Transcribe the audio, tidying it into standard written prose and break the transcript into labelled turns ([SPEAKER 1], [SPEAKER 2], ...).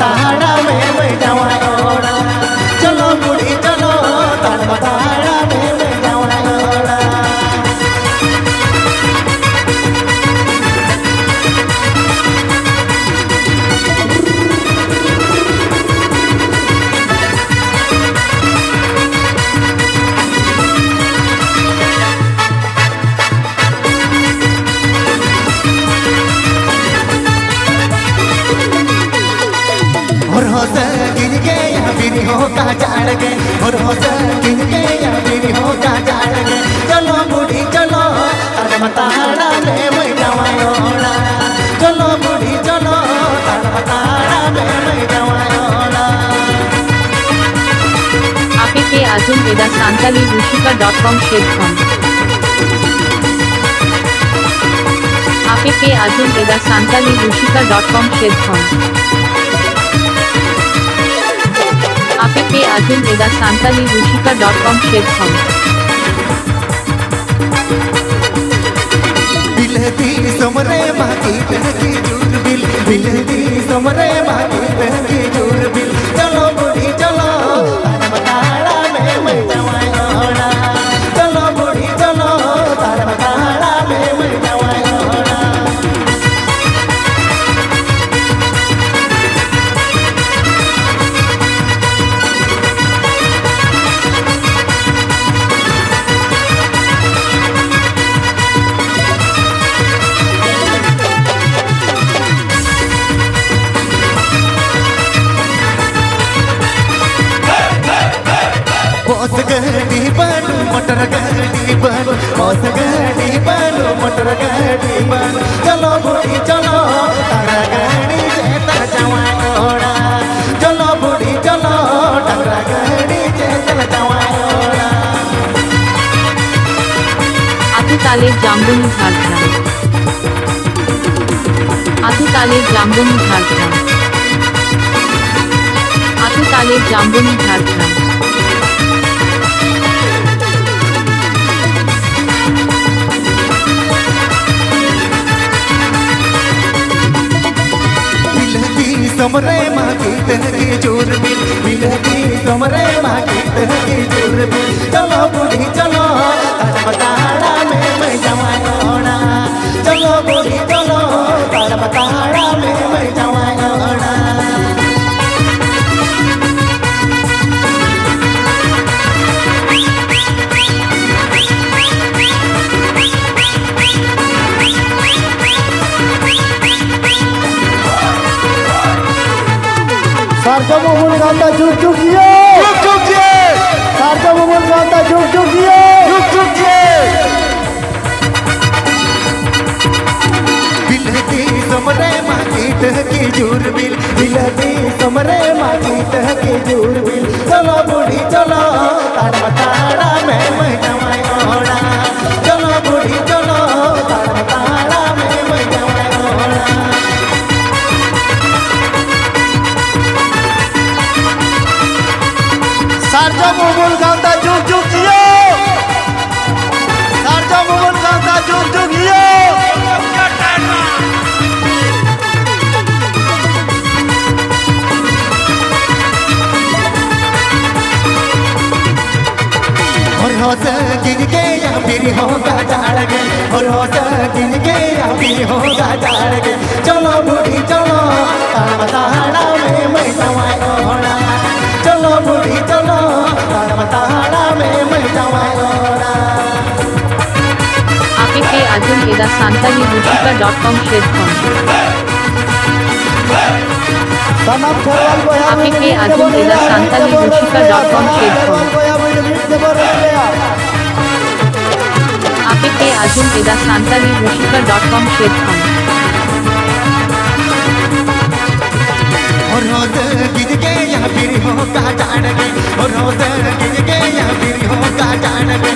[SPEAKER 1] ताड़ा में मैं जावायोड़ा चलो बूढ़ी चलो ताड़ा में मैं जावायोड़ा और होश गिर के यहाँ बिरी हो का झाड़ के और होश गिर के यहाँ बिरी हो का झाड़ के चलो बूढ़ी चलो ताड़ा में मैं जावायोड़ा चलो बूढ़ी चलो ताड़ा में मैं जावायोड़ा
[SPEAKER 2] APK Azum Eda Santali Rushika.com Shedcom APK Azum Eda Santali Rushika.com Shedcom APK Azum Eda Santali Rushika.com Shedcom
[SPEAKER 1] बिलती समरे बाकी बहकी जूर बिल बिलती समरे बाकी बहकी जूर बिल चलो बूढ़ी चलो ताड़ा में मैं जावायोड़ा चलो बूढ़ी चलो ताड़ा में मैं जावायोड़ा बस गाड़ी बनू मोटर गाड़ी बनू बस गाड़ी बनू मोटर गाड़ी बनू चलो बूढ़ी चलो ताड़ा गाड़ी से तर जावायोड़ा चलो बूढ़ी चलो ताड़ा गाड़ी से तर जावायोड़ा
[SPEAKER 2] Atutale Jambuni Jharkhand Atutale Jambuni Jharkhand Atutale Jambuni Jharkhand
[SPEAKER 1] बिलती समरे मागी तहकी जोर बिल बिलती समरे मागी तहकी जोर बिल चलो बूढ़ी चलो ताड़ा में मैं जावायोड़ा चलो बूढ़ी चलो ताड़ा में मैं जावायोड़ा
[SPEAKER 3] सारखा मोबाईल गाता झुक झुक ये सारखा मोबाईल गाता झुक झुक ये
[SPEAKER 1] बिलती समरे मागी तहकी जोर बिल बिलती समरे मागी तहकी जोर बिल चलो बूढ़ी चलो ताड़ा में मैं जावायोड़ा चलो बूढ़ी चलो ताड़ा में मैं जावायोड़ा
[SPEAKER 3] सारखा मोबाईल गाता झुक झुक ये सारखा मोबाईल गाता झुक झुक ये और होश गिर के यहाँ बिरी हो का झाड़ के और होश गिर के यहाँ बिरी हो का झाड़ के चलो बूढ़ी चलो ताड़ा में मैं जावायोड़ा चलो बूढ़ी चलो ताड़ा में मैं जावायोड़ा
[SPEAKER 2] APK Azum Eda Santali Rushika.com Shedcom APK Azum Eda Santali Rushika.com Shedcom APK Azum Eda Santali Rushika.com Shedcom
[SPEAKER 1] और होश गिर के यहाँ बिरी हो का झाड़ के और होश गिर के यहाँ बिरी हो का झाड़ के